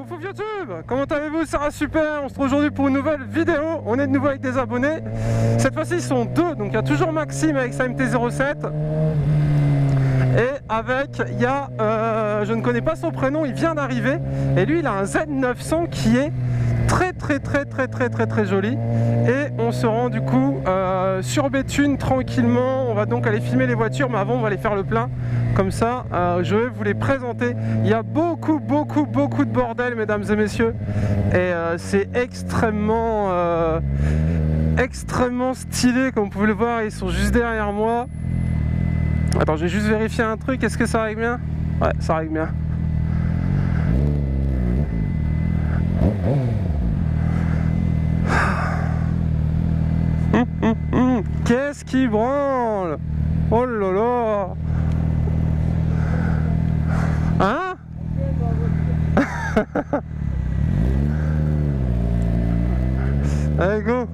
Ouf YouTube, comment allez-vous? Ça va super, on se retrouve aujourd'hui pour une nouvelle vidéo. On est de nouveau avec des abonnés. Cette fois-ci ils sont deux, donc il y a toujours Maxime avec sa MT-07. Et avec, il y a, je ne connais pas son prénom, il vient d'arriver. Et lui il a un Z900 qui est très joli. Et on se rend du coup sur Béthune tranquillement. On va donc aller filmer les voitures, mais avant on va aller faire le plein. Comme ça, je vais vous les présenter. Il y a beaucoup de bordel, mesdames et messieurs. Et c'est extrêmement stylé, comme vous pouvez le voir. Ils sont juste derrière moi. Attends, je vais juste vérifier un truc. Est-ce que ça règle bien? Ouais, ça règle bien. Qu'est-ce qui branle? Oh là là. Hein? Allez go,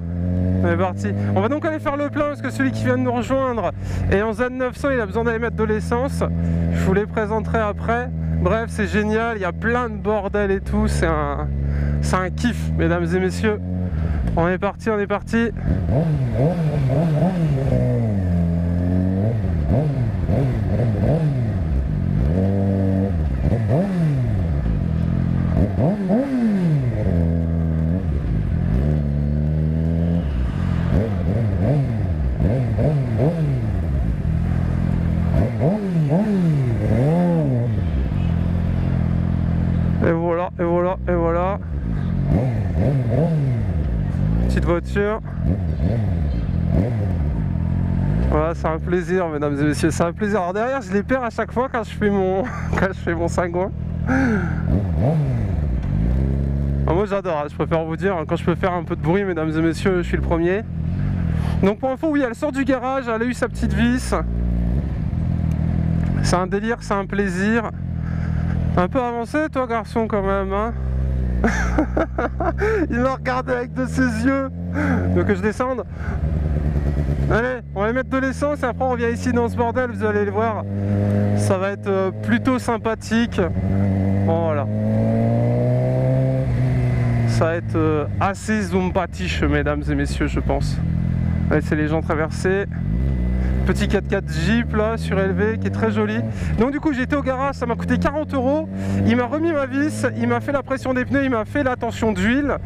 on est parti. On va donc aller faire le plein parce que celui qui vient de nous rejoindre est en Z900, il a besoin d'aller mettre de l'essence. Je vous les présenterai après. Bref, c'est génial, il y a plein de bordel et tout, c'est un kiff, mesdames et messieurs. On est parti, on est parti. Et voilà. Petite voiture. Voilà, c'est un plaisir, mesdames et messieurs, c'est un plaisir. Alors derrière, je les perds à chaque fois quand je fais mon, cingouin. Alors moi j'adore, je préfère vous dire, quand je peux faire un peu de bruit, mesdames et messieurs, je suis le premier. Donc pour info, oui, elle sort du garage, elle a eu sa petite vis. C'est un délire, c'est un plaisir. Un peu avancé, toi, garçon, quand même, hein. Il m'a regardé avec de ses yeux. Donc que je descende. Allez, on va mettre de l'essence et après on revient ici dans ce bordel, vous allez le voir. Ça va être plutôt sympathique. Bon, voilà. Ça va être assez zompatiche, mesdames et messieurs, je pense. Allez, c'est les gens traversés. Petit 4x4 Jeep là, surélevé, qui est très joli. Donc du coup j'ai été au garage, ça m'a coûté 40 €. Il m'a remis ma vis, il m'a fait la pression des pneus, il m'a fait la tension d'huile.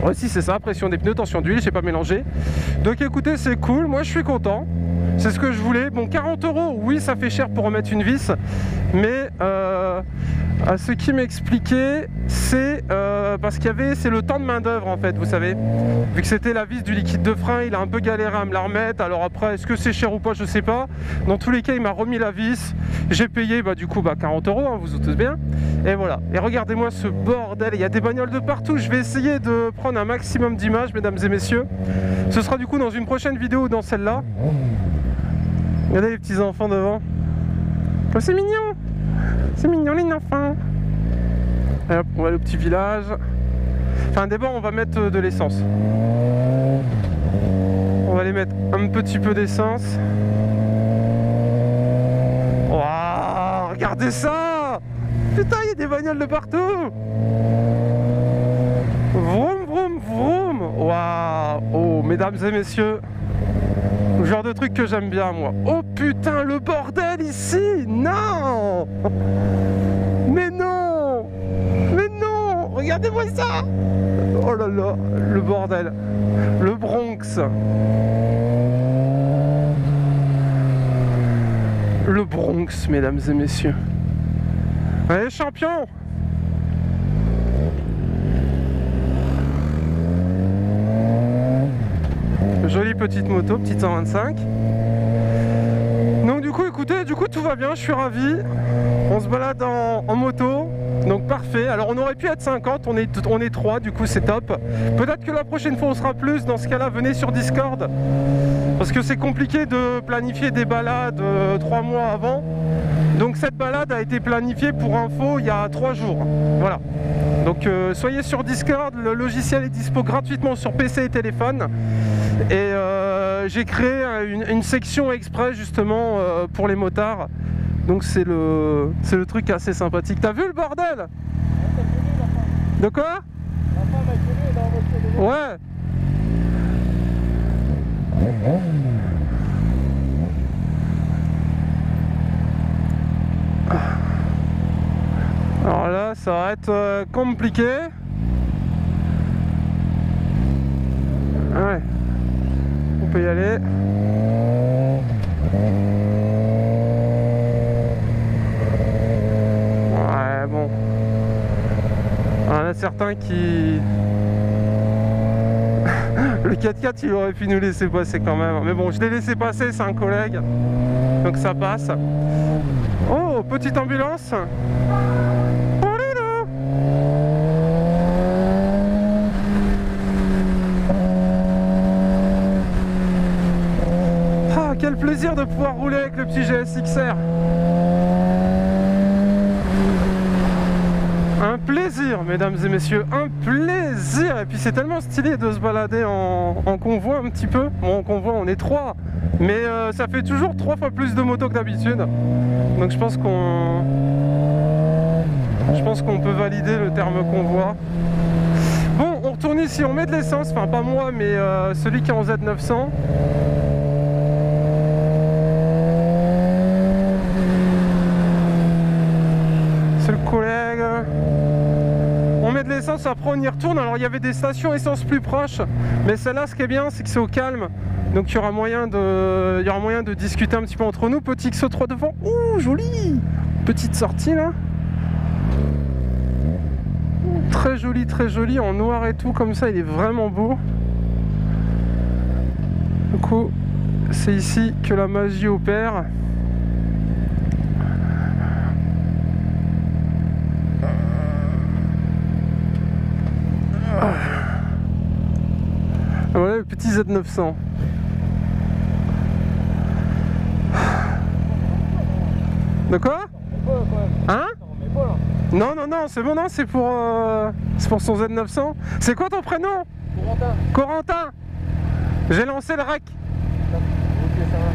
Ouais, si c'est ça, pression des pneus, tension d'huile, j'ai pas mélangé. Donc écoutez, c'est cool, moi je suis content. C'est ce que je voulais. Bon, 40 €, oui, ça fait cher pour remettre une vis. Mais à ce qui m'expliquait, c'est parce qu'il y avait, c'est le temps de main d'œuvre en fait, vous savez. Vu que c'était la vis du liquide de frein, il a un peu galéré à me la remettre. Alors après, est-ce que c'est cher ou pas, je sais pas. Dans tous les cas, il m'a remis la vis. J'ai payé, du coup, 40 €, hein, vous vous doutez bien. Et voilà. Et regardez-moi ce bordel. Il y a des bagnoles de partout. Je vais essayer de prendre un maximum d'images, mesdames et messieurs. Ce sera du coup dans une prochaine vidéo ou dans celle-là. Regardez les petits enfants devant. Oh, c'est mignon. C'est mignon les enfants. Et hop, on va aller au petit village. Enfin d'abord on va mettre de l'essence. On va aller mettre un petit peu d'essence. Waouh, regardez ça. Putain, il y a des bagnoles de partout. Vroom vroom vroom. Waouh. Oh, mesdames et messieurs, le genre de truc que j'aime bien moi. Oh putain, le bordel ici. Non. Mais non. Mais non. Regardez-moi ça. Oh là là, le bordel. Le Bronx. Le Bronx, mesdames et messieurs. Allez, champion. Jolie petite moto, petite 125. Donc du coup, écoutez, tout va bien, je suis ravi. On se balade en moto, donc parfait. Alors on aurait pu être 50, on est 3, du coup c'est top. Peut-être que la prochaine fois on sera plus, dans ce cas-là venez sur Discord. Parce que c'est compliqué de planifier des balades 3 mois avant. Donc cette balade a été planifiée pour info il y a 3 jours. Voilà. Donc soyez sur Discord, le logiciel est dispo gratuitement sur PC et téléphone. Et j'ai créé une section exprès justement pour les motards. Donc c'est le truc assez sympathique. T'as vu le bordel? De quoi? La femme a collé dans la voiture de moi. Ouais. Alors là, ça va être compliqué. Ouais. On peut y aller. Ouais, bon. Il y en a certains qui... Le 4x4 il aurait pu nous laisser passer quand même. Mais bon, je l'ai laissé passer, c'est un collègue. Donc ça passe. Oh, petite ambulance. Oh là là. Ah, quel plaisir de pouvoir rouler avec le petit GSX-R. Un plaisir, mesdames et messieurs, un plaisir. Et puis c'est tellement stylé de se balader en convoi un petit peu. Bon, en convoi on est 3, mais ça fait toujours 3 fois plus de motos que d'habitude. Donc je pense qu'on peut valider le terme convoi. Bon, on retourne ici, on met de l'essence, enfin pas moi, mais celui qui est en Z900. C'est le collègue. On met de l'essence, après on y retourne. Alors il y avait des stations essence plus proches, mais celle-là, ce qui est bien, c'est que c'est au calme. Donc il y aura moyen de discuter un petit peu entre nous. Petit XO3 devant. Ouh, joli. Petite sortie là. Très joli, en noir et tout, comme ça, il est vraiment beau. Du coup, c'est ici que la magie opère. Voilà le petit Z900. De quoi? Hein? Non, c'est bon, non, c'est pour son Z900. C'est quoi ton prénom? Corentin. Corentin. J'ai lancé le rec. Ok, ça va.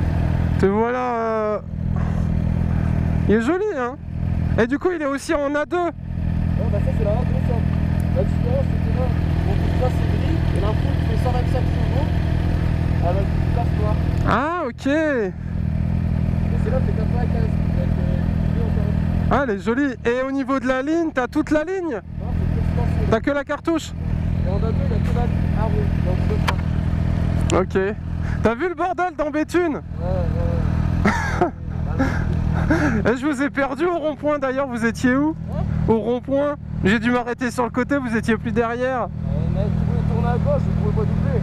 Te voilà. Il est joli, hein? Et du coup, il est aussi en A2. Ouais, bah ça, c'est la A200. La différence, c'est que là, on trouve pas c'est gris, et l'info, il fait 125 chevaux avec une place noire. Ah, ok. Et c'est là, c'est 95. Ah, elle est jolie. Et au niveau de la ligne, t'as toute la ligne? Non, c'est que suspension. T'as que la cartouche? Et en A2, il y a que la ligne à roue, donc deux freins. Ok. T'as vu le bordel dans Béthune? Ouais. Je vous ai perdu au rond-point d'ailleurs, vous étiez où? Au rond-point. J'ai dû m'arrêter sur le côté, vous étiez plus derrière. Mec, tu voulais tourner à gauche, je pouvais pas doubler.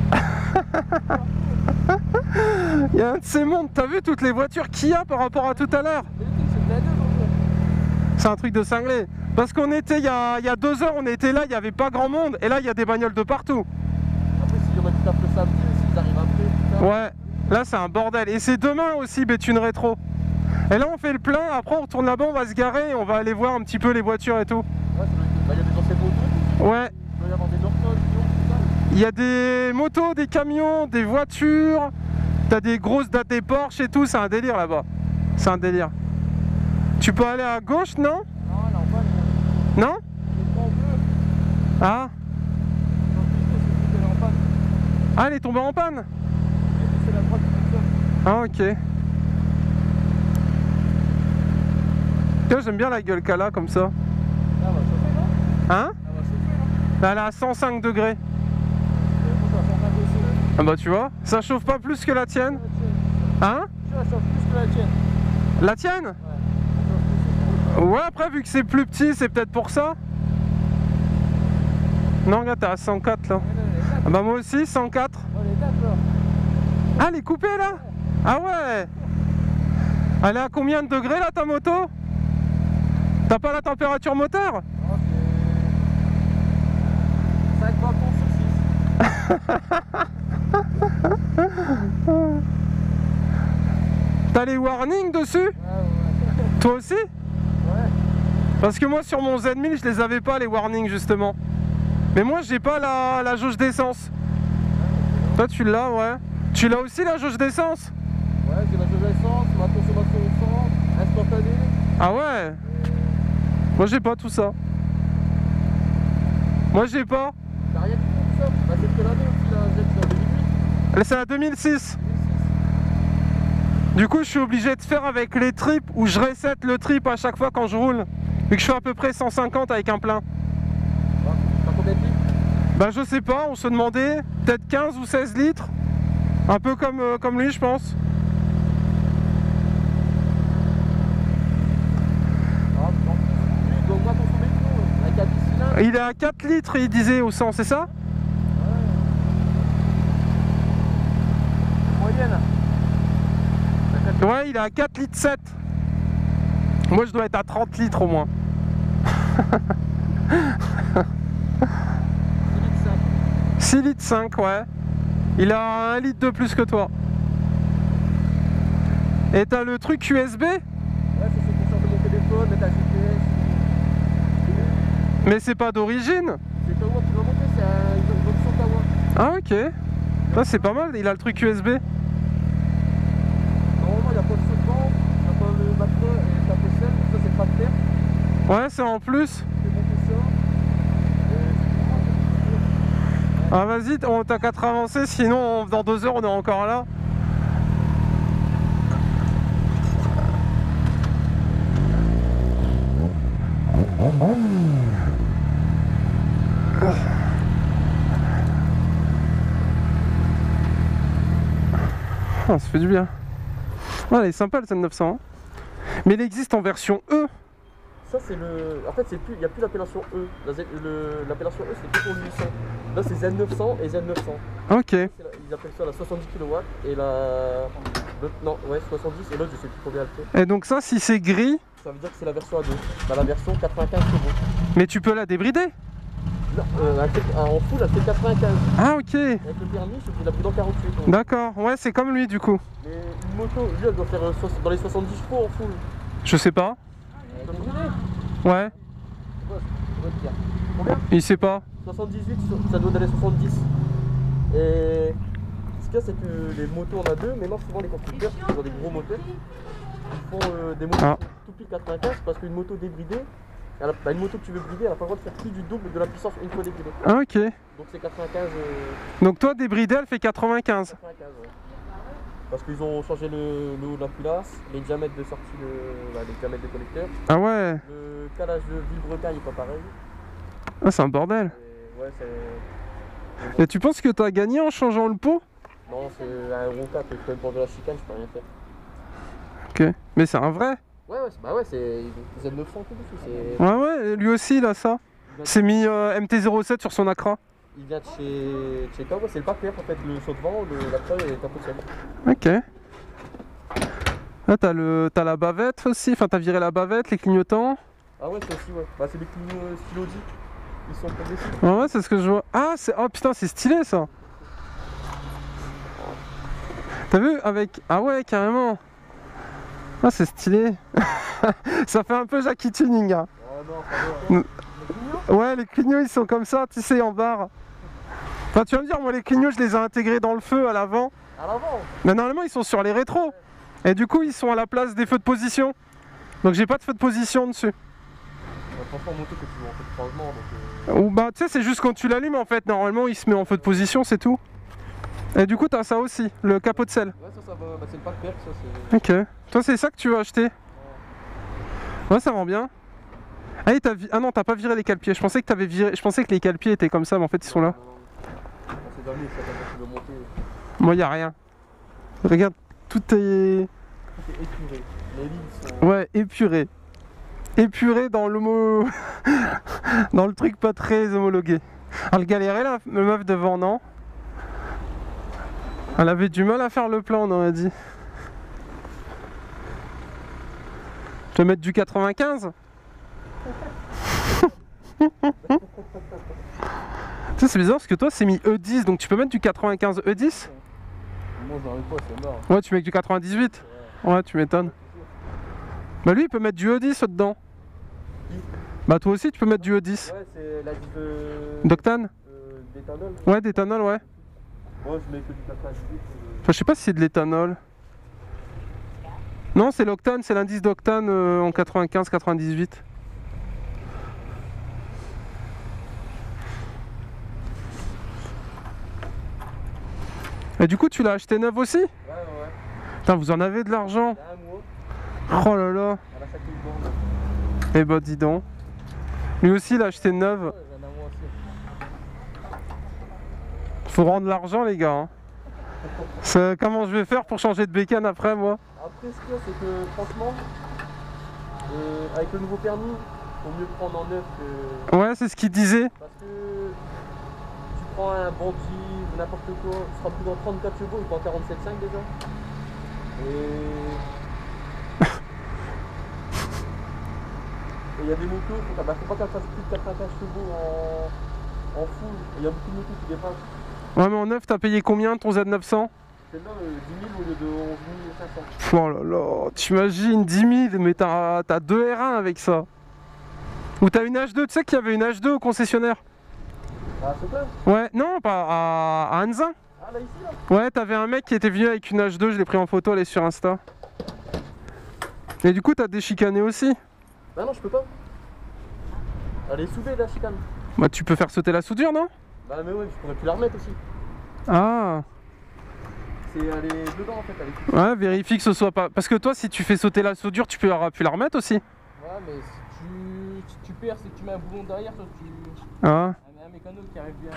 Il y a un de ces mondes, t'as vu toutes les voitures qu'il y a par rapport à tout à l'heure? C'est un truc de cinglé. Parce qu'on était, il y a 2 heures, on était là, il n'y avait pas grand monde. Et là, il y a des bagnoles de partout. Après, s'il y en a qui tapent le samedi, s'ils arrivent après, putain. Ouais, là c'est un bordel. Et c'est demain aussi, Béthune Rétro. Et là, on fait le plein, après on retourne là-bas, on va se garer et on va aller voir un petit peu les voitures et tout. Ouais, il y a des anciennes motos. Ouais. Il doit y avoir des Norton, tout ça. Il y a des motos, des camions, des voitures. T'as des grosses dates des Porsche et tout, c'est un délire là-bas. C'est un délire. Tu peux aller à gauche, non? Non, elle est en panne. Non? Elle est en bleu. Ah. Elle est en panne. Ah, elle est tombée en panne? C'est la droite du moteur. Ah, ok. Tiens, j'aime bien la gueule qu'elle a comme ça. Ah, elle va chauffer, non? Hein? Elle va chauffer, non? Elle est à 105 degrés. Ça va faire aussi. Ah bah tu vois, ça chauffe pas plus que la tienne. Hein? Tu vois, ça chauffe plus que la tienne. La tienne? Ouais. Ouais, après vu que c'est plus petit, c'est peut-être pour ça. Non, regarde, t'es à 104 là. Ah bah moi aussi, 104. Ah, elle est coupée là? Ah ouais. Elle est à combien de degrés là ta moto? T'as pas la température moteur? 5 bâtons sur 6. T'as les warnings dessus? Ouais. Toi aussi? Ouais. Parce que moi sur mon Z1000 je les avais pas les warnings justement. Mais moi j'ai pas la jauge d'essence. Toi tu l'as, ouais. Tu l'as aussi la jauge d'essence? Ouais, j'ai la jauge d'essence, ma consommation au 100, instantanée. Ah ouais. Moi j'ai pas tout ça. Moi j'ai pas. T'as rien du tout ça. Bah c'est quelle année aussi la Z, c'est en 2008. C'est la 2006. Du coup je suis obligé de faire avec les trips où je reset le trip à chaque fois quand je roule. Vu que je fais à peu près 150 avec un plein. T'as combien de litres? Bah je sais pas, on se demandait peut-être 15 ou 16 litres. Un peu comme lui je pense. Ah, non. Lui, il doit au moins consommer tout. Avec un 10 cylindres. Il est à 4 litres il disait au 100, c'est ça? Moyenne. Ouais, il est à 4 litres 7. Moi je dois être à 30 litres au moins. 6 litres 5, ouais. Il a 1 litre de plus que toi. Et t'as le truc USB? Ouais, ça c'est pour charger mon téléphone, mettre un GPS. Mais c'est pas d'origine. C'est Kawa qui m'a montré, c'est une option Kawa. Ah ok. Ça c'est pas mal, il a le truc USB. Normalement, il n'y a pas de saut de vent, il n'y a pas le batteur et la PCL, ça c'est pas clair. Ouais, c'est en plus. C'est monté ça. Ah vas-y, t'as qu'à te ravancer, sinon dans 2 heures on est encore là. Ah, ça fait du bien. Ouais, elle est sympa le Z900. Hein. Mais il existe en version E. Ça c'est le. En fait, il n'y a plus l'appellation E. L'appellation E c'est que pour le 800. Là c'est Z900 et Z900. Ok. Ils appellent ça la 70 kW et la. Non, ouais, 70 et l'autre je sais plus combien elle fait. Et donc, ça, si c'est gris. Ça veut dire que c'est la version A2. Bah, la version 95 chevaux. Mais tu peux la débrider. Non, en full elle fait 95. Ah, ok. Avec le permis, je fais la plus dans 48. Donc. D'accord, ouais, c'est comme lui du coup. Mais une moto, lui, elle doit faire dans les 70 chevaux en full. Je sais pas. Tu peux me brûler? Ouais. Combien? Il sait pas. 78, ça doit aller 70. Et ce qu'il y a, c'est que les motos on a deux, mais non, souvent les constructeurs, qui ont des gros moteurs, ils font des motos tout pile 95 parce qu'une moto débridée, une moto que tu veux brider, elle n'a pas le droit de faire plus du double de la puissance une fois débridée. Ah, ok. Donc c'est 95. Donc toi, débridée, elle fait 95. 95, ouais. Parce qu'ils ont changé le haut de la culasse, les diamètres de sortie, les diamètres des connecteurs. Ah ouais. Le calage de Villebrequin, il est pas pareil. Ah, c'est un bordel. Et ouais, c'est. Et tu penses que t'as gagné en changeant le pot? Non, c'est un rond 4, je peux même pour de la chicane, je peux rien faire. Ok. Mais c'est un vrai? Ouais, c'est Z900 tout dessus. Ouais, ouais, lui aussi, il a ça. C'est mis MT-07 sur son Acra. Il vient de chez Kawa, c'est le papier en fait, le saut de vent, la preuve et capot de ciel. Ok. Là, t'as la bavette aussi, enfin t'as viré la bavette, les clignotants. Ah ouais, c'est aussi, ouais. Bah, c'est des clignots Stylodi. Ils sont progressifs. Ouais, ouais, c'est ce que je vois. Ah, oh putain, c'est stylé ça. T'as vu avec. Ah ouais, carrément. Ah, c'est stylé. Ça fait un peu Jackie Tuning. Hein. Oh non, ça va. Les clignots ? Ouais, les clignots ils sont comme ça, tu sais, en barre. Enfin, tu vas me dire, moi les clignots je les ai intégrés dans le feu à l'avant. À l'avant ? Mais normalement ils sont sur les rétros. Et du coup ils sont à la place des feux de position. Donc j'ai pas de feu de position dessus. Franchement, moto que tu veux en fait changement. Donc, Ou bah tu sais, c'est juste quand tu l'allumes en fait, normalement il se met en feu de position, c'est tout. Et du coup t'as ça aussi, le capot de selle. Ouais, ça va, bah, c'est le pack perk, ça c'est. Ok. Toi c'est ça que tu veux acheter? Ouais, ça rend bien. Ah, ah non, t'as pas viré les cale-pieds. Je pensais que t'avais viré. Je pensais que les cale-pieds étaient comme ça, mais en fait ils sont là. C'est dernier, ça quand tu veux monter. Moi y a rien. Regarde, tout est. Tout est épuré. Les lignes sont. Ouais, épuré. Épuré dans l'homo. Dans le truc pas très homologué. Elle galérait la meuf devant, non? Elle avait du mal à faire le plan, on aurait dit. Je vais mettre du 95. Tu sais, c'est bizarre parce que toi c'est mis E10, donc tu peux mettre du 95 E10. Moi j'en ai pas, c'est mort. Ouais, tu mets que du 98. Ouais, tu m'étonnes. Bah lui il peut mettre du E10 dedans. Bah toi aussi tu peux mettre du E10. Ouais, c'est la vie d'octane. D'éthanol. Ouais, d'éthanol, ouais. Moi je mets que du 98. Enfin, je sais pas si c'est de l'éthanol. Non, c'est l'octane, c'est l'indice d'octane en 95-98. Et du coup, tu l'as acheté neuf aussi? Ouais. Putain, vous en avez de l'argent? Il y a un mois. Oh là là. On a chaque borne. Eh bah dis donc. Lui aussi il a acheté neuve. Ouais, j'en ai un mois aussi. Faut rendre l'argent les gars. Hein. Comment je vais faire pour changer de bécane après moi? Après ce qu'il y a, c'est que franchement, avec le nouveau permis, il vaut mieux prendre en neuf que... Ouais, c'est ce qu'il disait. Parce que tu prends un bandit ou n'importe quoi, tu seras plus dans 34 chevaux, il prend 47,5 déjà. Et il y a des motos, faut pas qu'elles fassent plus de 95 chevaux en full. Et il y a beaucoup de motos qui dépassent. Ouais, mais en neuf, t'as payé combien ton Z900? Celle-là, 10 000 au lieu de 11 500. Oh là là, t'imagines 10 000, mais t'as 2 R1 avec ça. Ou t'as une H2, tu sais qu'il y avait une H2 au concessionnaire? Ah, c'est ça? Ouais, non, pas à Anzin. Ah, là, ici, là? Ouais, t'avais un mec qui était venu avec une H2, je l'ai pris en photo, elle est sur Insta. Et du coup, t'as déchicané aussi? Bah non, je peux pas. Elle est soudée, la chicane. Bah tu peux faire sauter la soudure, non? Bah mais ouais, je pourrais plus la remettre aussi. Ah. Elle est dedans en fait, elle est fixe. Ouais, vérifie que ce soit pas... Parce que toi, si tu fais sauter la soudure, tu peux la remettre aussi. Ouais, mais si tu perds, c'est que tu mets un boulon derrière, toi tu... Ah. Un mécano qui arrive bien...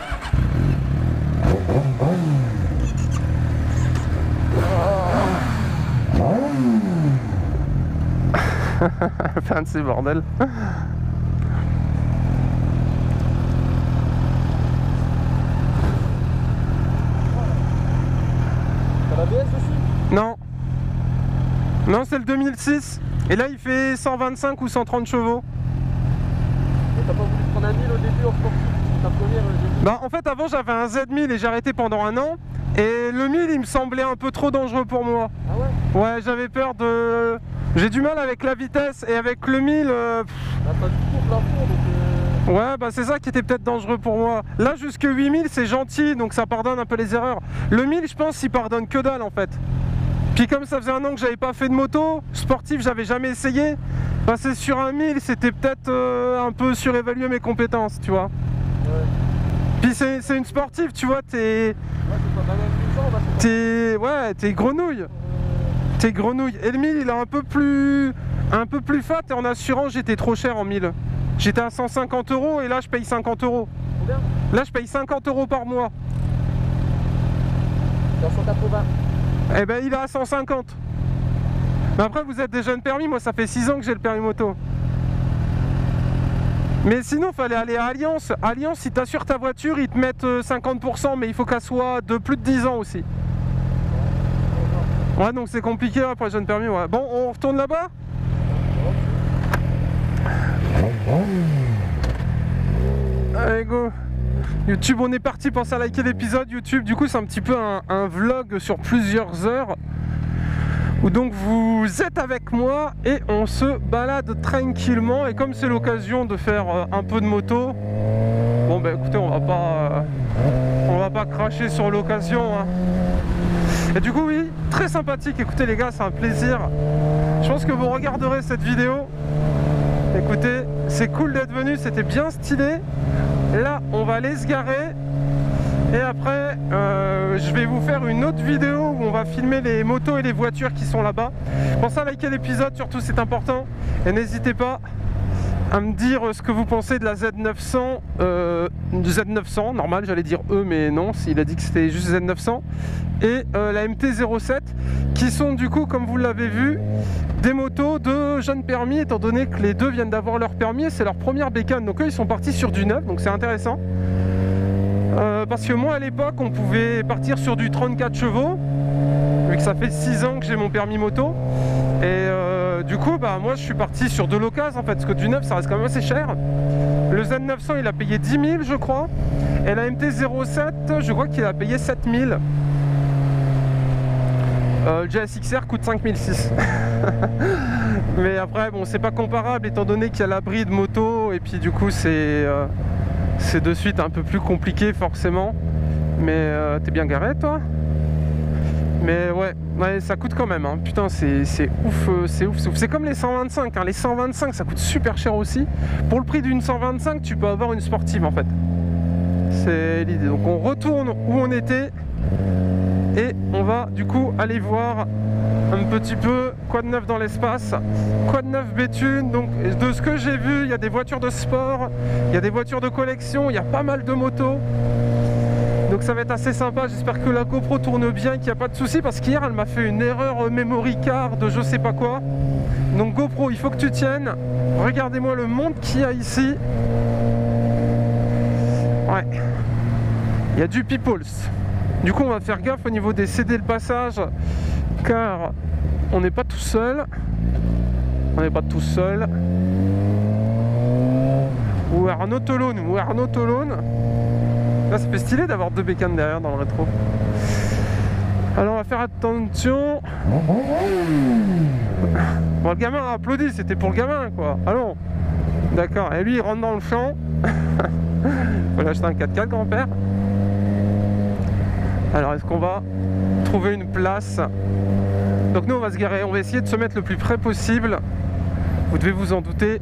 Fin de ces bordels. T'as l'ABS aussi? Non. Non, c'est le 2006. Et là, il fait 125 ou 130 chevaux. Et t'as pas voulu prendre un 1000 au début en sportif? Ta première début? Bah, en fait, avant, j'avais un Z1000 et j'ai arrêté pendant un an. Et le 1000, il me semblait un peu trop dangereux pour moi. Ah ouais? Ouais, j'avais peur de... J'ai du mal avec la vitesse et avec le 1000... Bah t'as du coup plein fond donc... Ouais, bah c'est ça qui était peut-être dangereux pour moi. Là, jusque 8000, c'est gentil, donc ça pardonne un peu les erreurs. Le 1000, je pense, il pardonne que dalle en fait. Puis comme ça faisait un an que j'avais pas fait de moto, sportif, j'avais jamais essayé. Passer sur un 1000, c'était peut-être un peu surévaluer mes compétences, tu vois. Ouais. Puis c'est une sportive, tu vois, t'es... Ouais, c'est pas mal T'es grenouille. T'es grenouille. Et le 1000, il est un peu plus fat et en assurance, j'étais trop cher en 1000. J'étais à 150 € et là, je paye 50 €. Combien? Là, je paye 50 € par mois. C'est en 180. Eh ben, il est à 150. Mais après, vous êtes des jeunes permis. Moi, ça fait 6 ans que j'ai le permis moto. Mais sinon, fallait aller à Alliance. Alliance, si t'assures ta voiture, ils te mettent 50%, mais il faut qu'elle soit de plus de 10 ans aussi. Ouais, donc c'est compliqué pour les jeunes permis. Ouais. Bon, on retourne là-bas? Allez, go. YouTube, on est parti, pensez à liker l'épisode YouTube. Du coup, c'est un petit peu un vlog sur plusieurs heures où donc vous êtes avec moi et on se balade tranquillement. Et comme c'est l'occasion de faire un peu de moto, bon bah écoutez, on va pas cracher sur l'occasion, hein. Et du coup, oui, très sympathique. Écoutez les gars, c'est un plaisir. Je pense que vous regarderez cette vidéo. Écoutez, c'est cool d'être venu, c'était bien stylé. Là, on va aller se garer. Et après, je vais vous faire une autre vidéo où on va filmer les motos et les voitures qui sont là-bas. Pensez à liker l'épisode, surtout c'est important. Et n'hésitez pas à me dire ce que vous pensez de la Z900. Du Z900, normal, j'allais dire mais non, il a dit que c'était juste Z900. Et la MT-07, qui sont du coup, comme vous l'avez vu, des motos de jeunes permis, étant donné que les deux viennent d'avoir leur permis et c'est leur première bécane. Donc eux, ils sont partis sur du neuf, donc c'est intéressant. Parce que moi, à l'époque, on pouvait partir sur du 34 chevaux, vu que ça fait 6 ans que j'ai mon permis moto. Et du coup, bah, moi, je suis parti sur de l'occasion, en fait, parce que du neuf, ça reste quand même assez cher. Le Z900, il a payé 10 000, je crois. Et la MT-07, je crois qu'il a payé 7 000. Le GSXR coûte 5 600. Mais après, bon, c'est pas comparable étant donné qu'il y a l'abri de moto et puis du coup, c'est de suite un peu plus compliqué forcément. Mais t'es bien garé, toi? Mais ouais, ça coûte quand même, hein. Putain, c'est ouf, c'est ouf, c'est ouf. C'est comme les 125, hein. Les 125, ça coûte super cher aussi. Pour le prix d'une 125, tu peux avoir une sportive en fait. C'est l'idée. Donc on retourne où on était. et on va du coup aller voir un petit peu quoi de neuf dans l'espace, quoi de neuf Béthune. Donc de ce que j'ai vu, il y a des voitures de sport, il y a des voitures de collection, il y a pas mal de motos. Donc ça va être assez sympa, j'espère que la GoPro tourne bien, qu'il n'y a pas de souci, parce qu'hier elle m'a fait une erreur memory card de je sais pas quoi. Donc GoPro, il faut que tu tiennes. Regardez-moi le monde qu'il y a ici. Ouais, il y a du peoples. Du coup on va faire gaffe au niveau des céder le passage, car on n'est pas tout seul. On n'est pas tout seul. Ou un autolone, ou un autolone. Là ça fait stylé d'avoir deux bécanes derrière dans le rétro. Alors on va faire attention. Bon, le gamin a applaudi, c'était pour le gamin quoi. Allons. D'accord, et lui il rentre dans le champ. Faut lui acheter un 4x4 grand-père. Alors est-ce qu'on va trouver une place? Donc nous on va se garer, on va essayer de se mettre le plus près possible. Vous devez vous en douter.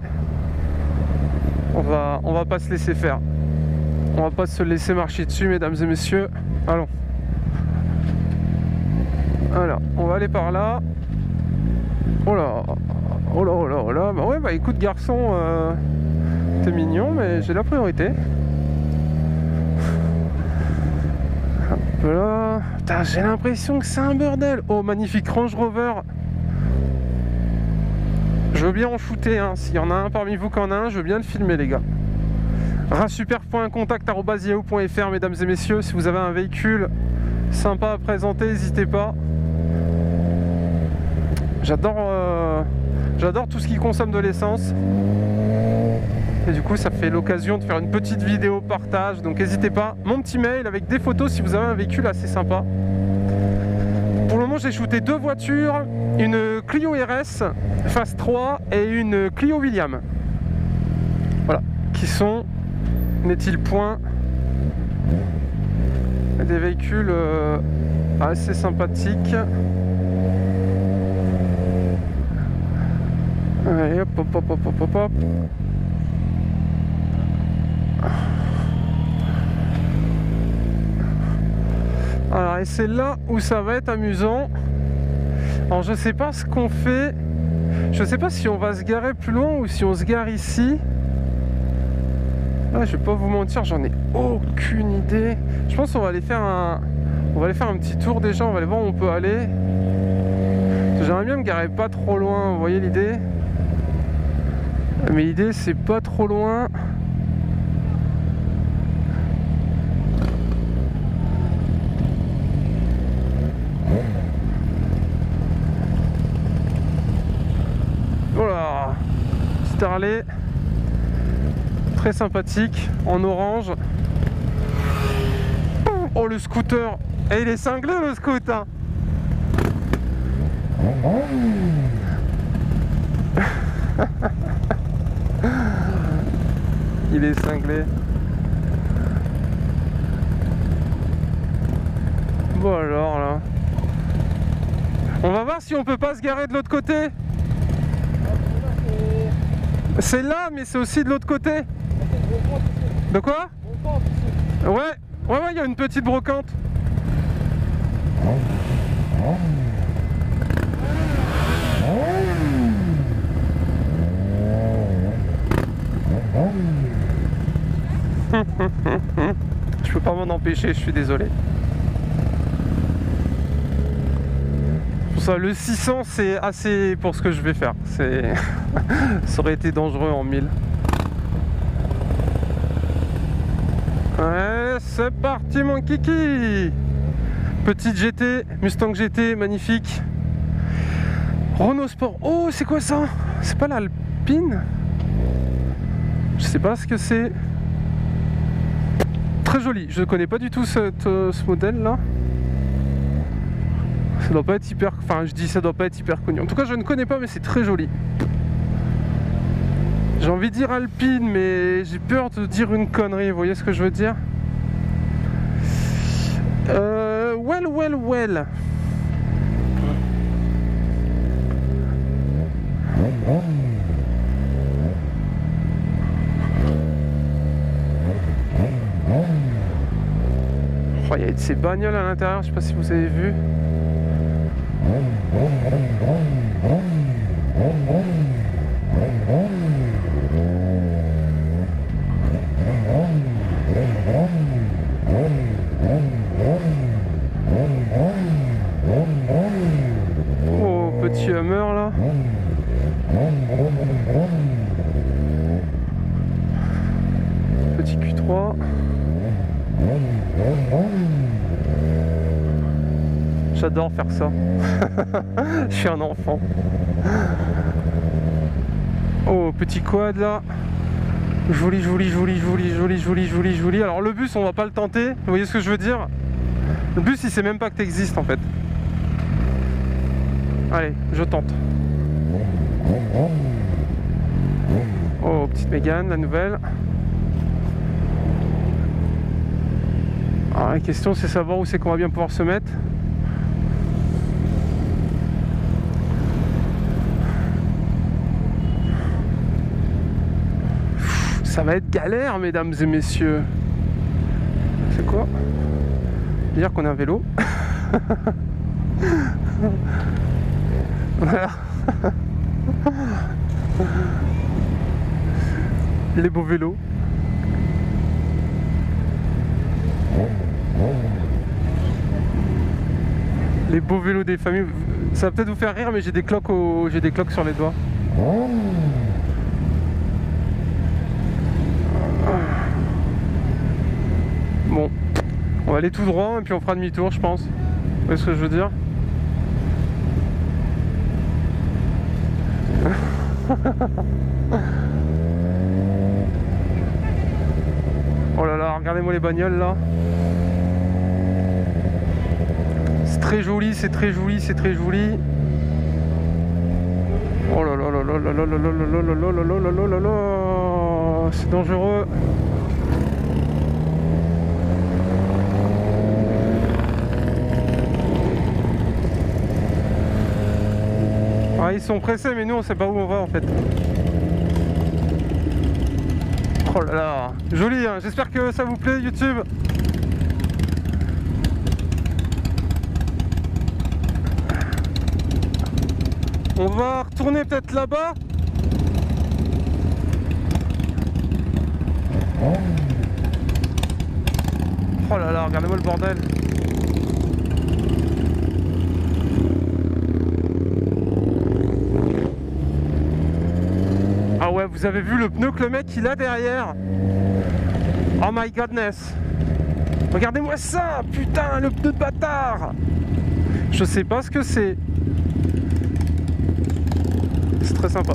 On va pas se laisser faire. On va pas se laisser marcher dessus, mesdames et messieurs. Allons. Alors, on va aller par là. Oh là, oh là, oh là, oh là. Bah ouais, bah écoute garçon, t'es mignon, mais j'ai la priorité. Hop là. Putain, j'ai l'impression que c'est un bordel. Oh, magnifique Range Rover. Je veux bien en shooter, hein. S'il y en a un parmi vous qui en a un, je veux bien le filmer, les gars. Rasuper.contact@yahoo.fr, mesdames et messieurs, si vous avez un véhicule sympa à présenter, n'hésitez pas. J'adore tout ce qui consomme de l'essence. Et du coup, ça fait l'occasion de faire une petite vidéo partage. Donc n'hésitez pas. Mon petit mail avec des photos si vous avez un véhicule assez sympa. Pour le moment, j'ai shooté deux voitures, une Clio RS Phase 3 et une Clio William. Voilà, qui sont, n'est-il point, des véhicules assez sympathiques. Allez, hop, hop, hop, hop, hop, hop. Alors, et c'est là où ça va être amusant. Alors, je sais pas ce qu'on fait. Je sais pas si on va se garer plus loin ou si on se gare ici. Là, je vais pas vous mentir, j'en ai aucune idée. Je pense qu'on va aller faire un petit tour déjà. On va aller voir où on peut aller. J'aimerais bien me garer pas trop loin. Vous voyez l'idée? Mais l'idée, c'est pas trop loin. Voilà, petit Harley, très sympathique, en orange. Oh le scooter, et il est cinglé le scooter. Il est cinglé. Bon alors là, on va voir si on peut pas se garer de l'autre côté. C'est là, mais c'est aussi de l'autre côté. De quoi? Ouais, il y a une petite brocante. Je peux pas m'en empêcher, je suis désolé. Pour ça, le 600 c'est assez pour ce que je vais faire. Ça aurait été dangereux en 1000. Ouais, c'est parti mon kiki. Petite GT, Mustang GT, magnifique. Renault Sport. Oh, c'est quoi ça? C'est pas l'Alpine? Je sais pas ce que c'est. Très joli. Je ne connais pas du tout ce modèle là. Ça doit pas être hyper... Enfin, je dis ça doit pas être hyper connu. En tout cas, je ne connais pas, mais c'est très joli. J'ai envie de dire Alpine, mais j'ai peur de dire une connerie. Vous voyez ce que je veux dire? Well. Oh, il y a de ces bagnoles à l'intérieur, je sais pas si vous avez vu. Oh, petit Hummer là. Petit Q3. J'adore faire ça. Je suis un enfant. Oh, petit quad là. Joli. Alors le bus, on va pas le tenter. Vous voyez ce que je veux dire? Le bus, il sait même pas que t'existes en fait. Allez, je tente. Oh, petite Mégane, la nouvelle. Alors la question, c'est savoir où c'est qu'on va bien pouvoir se mettre. Ça va être galère, mesdames et messieurs. C'est quoi? Dire qu'on a un vélo. Voilà. Les beaux vélos. Les beaux vélos des familles. Ça va peut-être vous faire rire, mais j'ai des cloques sur les doigts. Bon, on va aller tout droit et puis on fera demi-tour, je pense. Vous voyez ce que je veux dire? Oh là là, regardez-moi les bagnoles là. C'est très joli, c'est très joli, c'est très joli. Oh là là là là là là là là là là là là là là là. C'est dangereux. Ah, ils sont pressés, mais nous on sait pas où on va en fait. Oh là là, joli hein. J'espère que ça vous plaît YouTube. On va retourner peut-être là-bas. Oh là là, regardez-moi le bordel. Ah ouais, vous avez vu le pneu que le mec il a derrière? Oh my godness. Regardez-moi ça, putain, le pneu de bâtard. Je sais pas ce que c'est. C'est très sympa.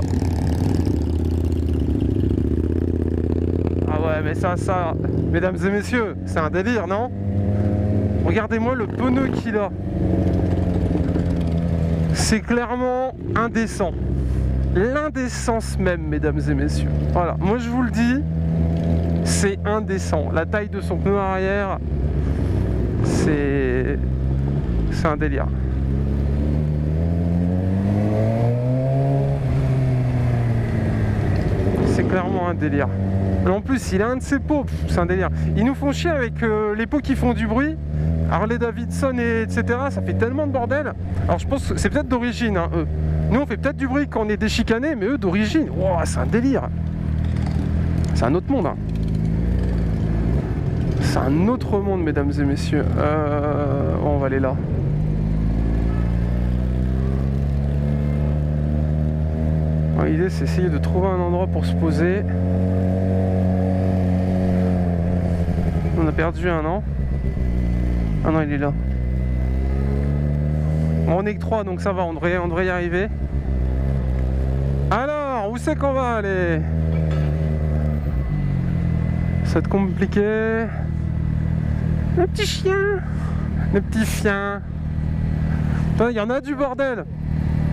Ah ouais, mais ça, mesdames et messieurs, c'est un délire, non? Regardez-moi le pneu qu'il a. C'est clairement indécent. L'indécence même, mesdames et messieurs. Voilà, moi je vous le dis, c'est indécent. La taille de son pneu arrière, c'est un délire. C'est clairement un délire. Et en plus, il a un de ses pots, c'est un délire. Ils nous font chier avec les pots qui font du bruit. Harley Davidson, et etc. Ça fait tellement de bordel. Alors je pense que c'est peut-être d'origine, hein, eux. Nous on fait peut-être du bruit quand on est déchicané, mais eux d'origine, wow, c'est un délire. C'est un autre monde. Hein. C'est un autre monde, mesdames et messieurs. On va aller là. L'idée c'est essayer de trouver un endroit pour se poser. On a perdu un an. Ah non, il est là. Bon, on est que 3 donc ça va, on devrait y arriver. Alors, où c'est qu'on va aller? Ça va être compliqué. Le petit chien. Le petit chien. Il y en a du bordel.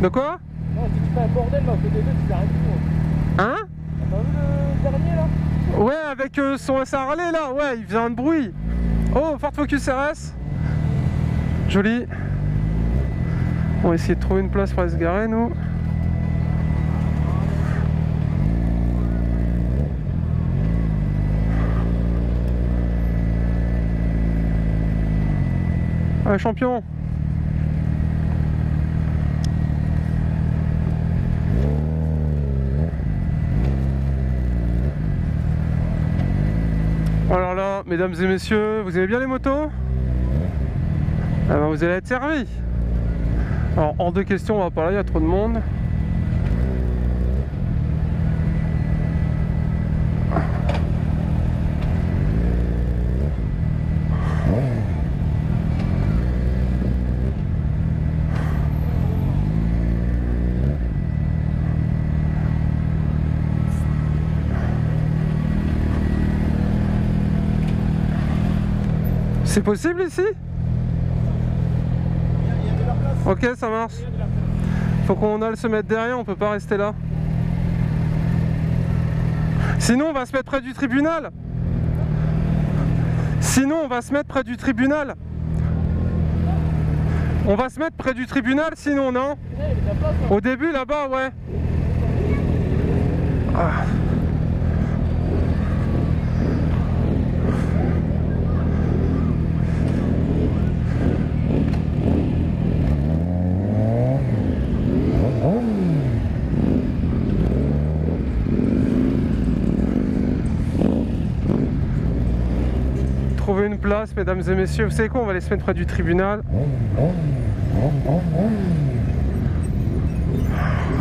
De quoi? Non, si tu fais un bordel là, côté 2, tu t'arrêtes tout. Hein? T'as vu le dernier là? Ouais, avec son Harley là, ouais, il faisait un bruit. Oh, Ford Focus RS. Joli. On va essayer de trouver une place pour aller se garer, nous. Allez, champion. Alors là, mesdames et messieurs, vous aimez bien les motos? Ah ben vous allez être servis. Alors en 2 questions, on va pas là, il y a trop de monde. C'est possible ici? Ok, ça marche. Faut qu'on aille se mettre derrière, on peut pas rester là. Sinon on va se mettre près du tribunal. Sinon on va se mettre près du tribunal. On va se mettre près du tribunal sinon, non? Au début là-bas, ouais. Ah. Trouver une place, mesdames et messieurs. Vous savez quoi, on va aller se mettre près du tribunal.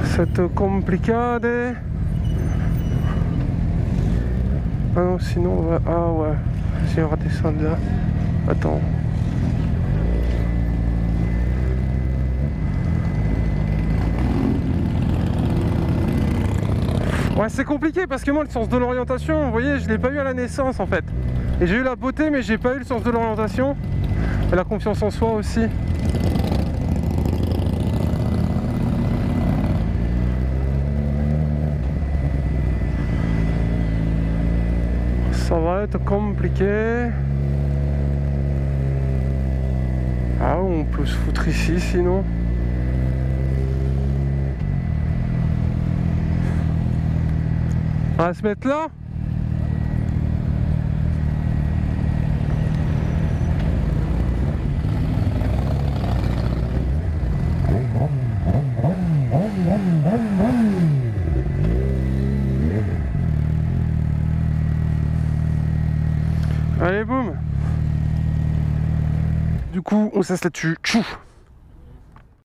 C'est compliqué. Ah non, sinon on va... Ah ouais, si on va descendre là. Attends. Ouais, c'est compliqué parce que moi le sens de l'orientation, vous voyez, je l'ai pas eu à la naissance en fait. Et j'ai eu la beauté mais j'ai pas eu le sens de l'orientation. Et la confiance en soi aussi. Ça va être compliqué. Ah, on peut se foutre ici sinon. On va se mettre là. Allez, boum. Du coup, on cesse là-dessus. Tchou.